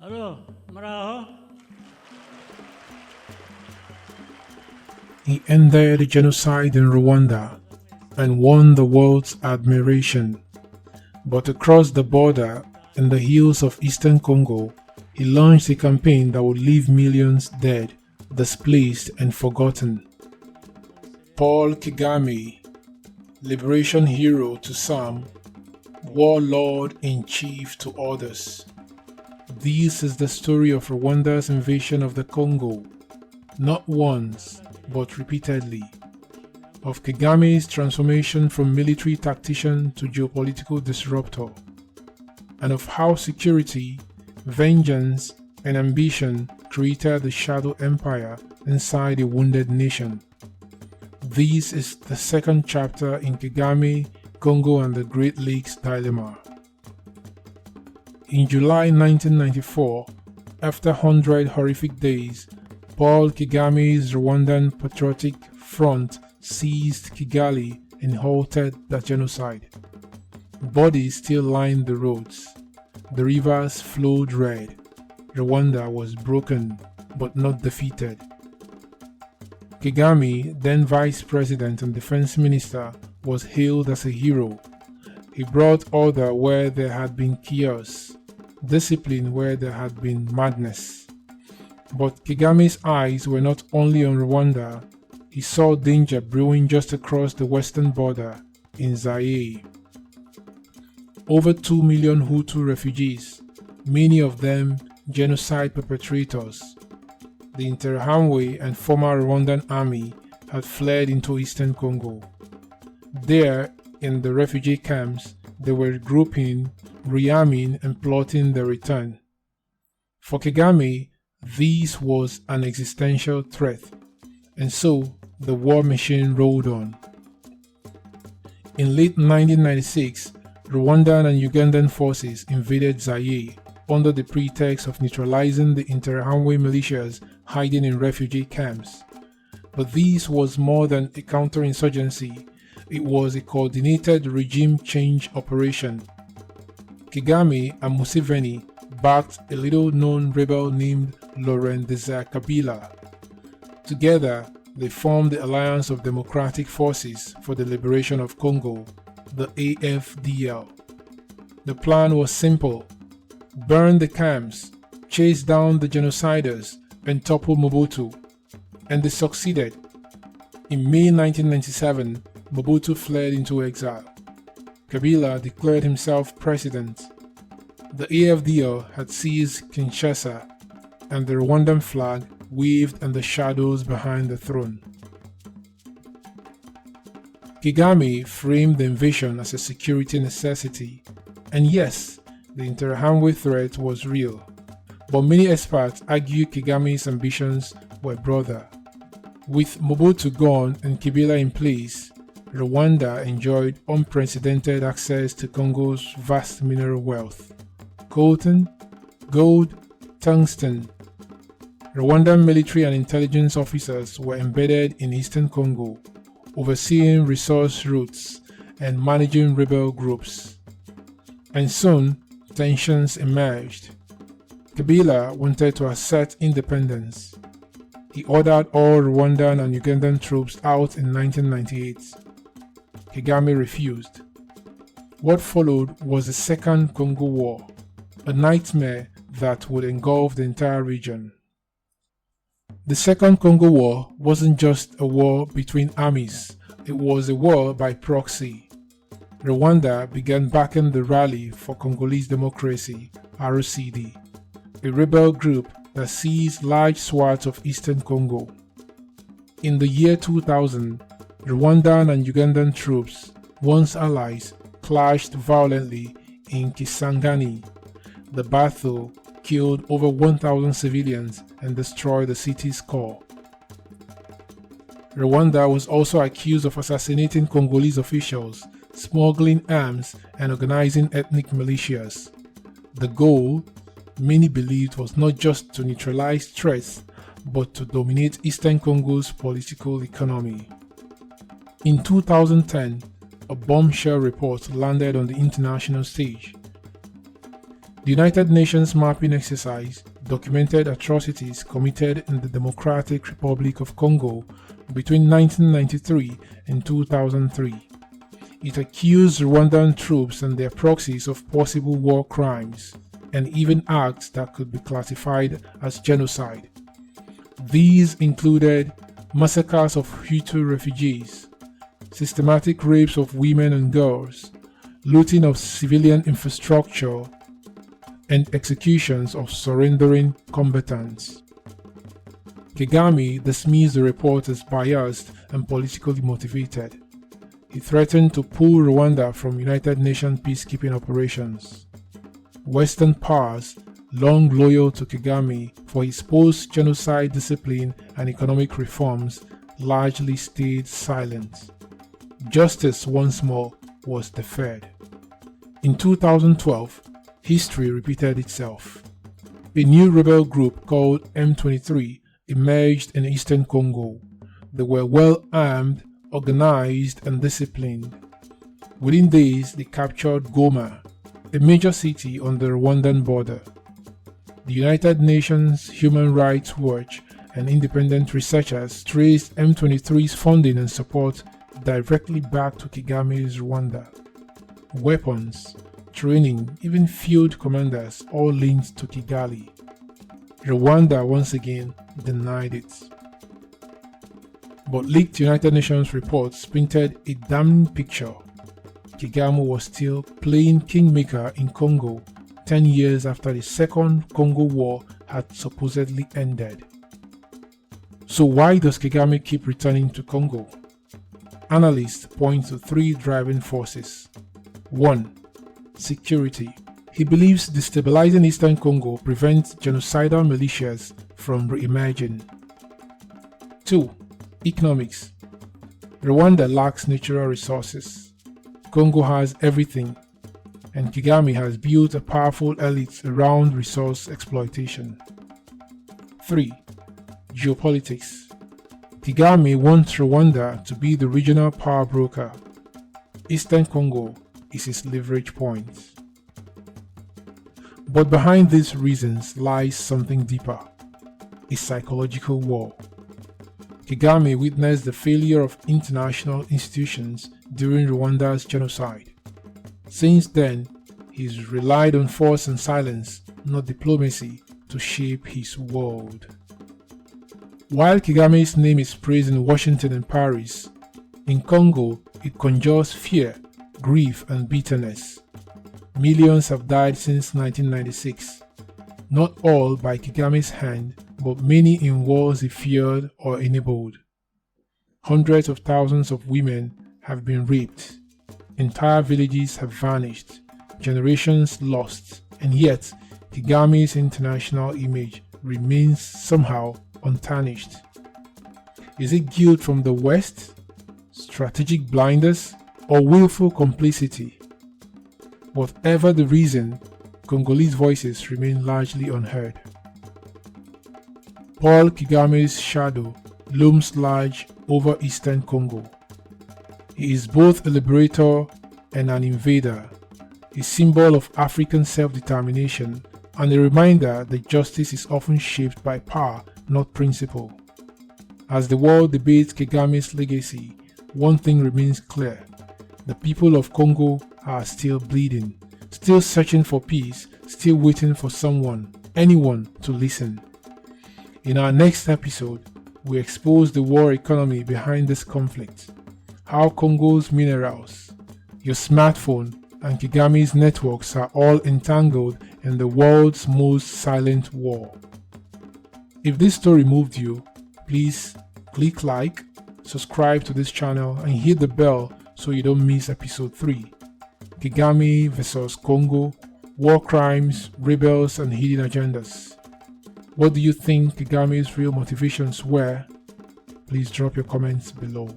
Hello, maraho. He ended genocide in Rwanda and won the world's admiration. But across the border, in the hills of Eastern Congo, he launched a campaign that would leave millions dead, displaced, and forgotten. Paul Kagame, liberation hero to some, warlord in chief to others. This is the story of Rwanda's invasion of the Congo, not once, but repeatedly, of Kagame's transformation from military tactician to geopolitical disruptor, and of how security, vengeance, and ambition created the shadow empire inside a wounded nation. This is the second chapter in Kagame, Congo, and the Great Lakes dilemma. In July 1994, after 100 horrific days, Paul Kagame's Rwandan Patriotic Front seized Kigali and halted the genocide. Bodies still lined the roads. The rivers flowed red. Rwanda was broken, but not defeated. Kagame, then Vice President and Defense Minister, was hailed as a hero. He brought order where there had been chaos, discipline where there had been madness. But Kagame's eyes were not only on Rwanda. He saw danger brewing just across the western border in Zaire. Over 2 million Hutu refugees, many of them genocide perpetrators. The Interahamwe and former Rwandan army had fled into Eastern Congo. There, in the refugee camps, they were regrouping, rearming, and plotting their return. For Kagame, this was an existential threat, and so the war machine rolled on. In late 1996, Rwandan and Ugandan forces invaded Zaire under the pretext of neutralizing the Interahamwe militias hiding in refugee camps. But this was more than a counterinsurgency. It was a coordinated regime change operation. Kagame and Museveni backed a little-known rebel named Laurent Desire Kabila. Together, they formed the Alliance of Democratic Forces for the Liberation of Congo, the AFDL. The plan was simple: burn the camps, chase down the genociders, and topple Mobutu. And they succeeded. In May 1997, Mobutu fled into exile. Kabila declared himself president. The AFDL had seized Kinshasa, and the Rwandan flag waved in the shadows behind the throne. Kagame framed the invasion as a security necessity, and yes, the Interahamwe threat was real. But many experts argue Kagame's ambitions were broader. With Mobutu gone and Kabila in place, Rwanda enjoyed unprecedented access to Congo's vast mineral wealth: coltan, gold, tungsten. Rwandan military and intelligence officers were embedded in Eastern Congo, overseeing resource routes and managing rebel groups. And soon, tensions emerged. Kabila wanted to assert independence. He ordered all Rwandan and Ugandan troops out in 1998. Kagame refused. What followed was the Second Congo War, a nightmare that would engulf the entire region. The Second Congo War wasn't just a war between armies, it was a war by proxy. Rwanda began backing the Rally for Congolese Democracy, RCD, a rebel group that seized large swaths of Eastern Congo. In the year 2000, Rwandan and Ugandan troops, once allies, clashed violently in Kisangani. The battle killed over 1,000 civilians and destroyed the city's core. Rwanda was also accused of assassinating Congolese officials, smuggling arms, and organizing ethnic militias. The goal, many believed, was not just to neutralize threats, but to dominate Eastern Congo's political economy. In 2010, a bombshell report landed on the international stage. The United Nations mapping exercise documented atrocities committed in the Democratic Republic of Congo between 1993 and 2003. It accused Rwandan troops and their proxies of possible war crimes and even acts that could be classified as genocide. These included massacres of Hutu refugees, systematic rapes of women and girls, looting of civilian infrastructure, and executions of surrendering combatants. Kagame dismissed the report as biased and politically motivated. He threatened to pull Rwanda from United Nations peacekeeping operations. Western powers, long loyal to Kagame for his post-genocide discipline and economic reforms, largely stayed silent. Justice once more was deferred. In 2012, history repeated itself. A new rebel group called M23 emerged in Eastern Congo. They were well armed, organized, and disciplined. Within days, they captured Goma, a major city on the Rwandan border. The United Nations Human Rights Watch and independent researchers traced M23's funding and support directly back to Kagame's Rwanda. Weapons, training, even field commanders all linked to Kigali. Rwanda once again denied it. But leaked United Nations reports painted a damning picture. Kagame was still playing kingmaker in Congo 10 years after the Second Congo War had supposedly ended. So why does Kagame keep returning to Congo? Analysts point to three driving forces. 1. Security. He believes destabilizing Eastern Congo prevents genocidal militias from re-emerging. 2. Economics. Rwanda lacks natural resources. Congo has everything, and Kagame has built a powerful elite around resource exploitation. 3. Geopolitics. Kagame wants Rwanda to be the regional power broker. Eastern Congo is his leverage point. But behind these reasons lies something deeper, a psychological war. Kagame witnessed the failure of international institutions during Rwanda's genocide. Since then, he's relied on force and silence, not diplomacy, to shape his world. While Kagame's name is praised in Washington and Paris, in Congo it conjures fear, grief, and bitterness. Millions have died since 1996, not all by Kagame's hand, but many in wars he feared or enabled. Hundreds of thousands of women have been raped, entire villages have vanished, generations lost, and yet Kagame's international image remains somehow untarnished. Is it guilt from the West, strategic blinders, or willful complicity? Whatever the reason, Congolese voices remain largely unheard. Paul Kagame's shadow looms large over Eastern Congo. He is both a liberator and an invader, a symbol of African self-determination and a reminder that justice is often shaped by power, not principle. As the world debates Kagame's legacy, one thing remains clear: the people of Congo are still bleeding, still searching for peace, still waiting for someone, anyone, to listen. In our next episode, we expose the war economy behind this conflict, how Congo's minerals, your smartphone, and Kagame's networks are all entangled in the world's most silent war. If this story moved you, please click like, subscribe to this channel, and hit the bell so you don't miss episode 3. Kagame vs. Congo, war crimes, rebels, and hidden agendas. What do you think Kagame's real motivations were? Please drop your comments below.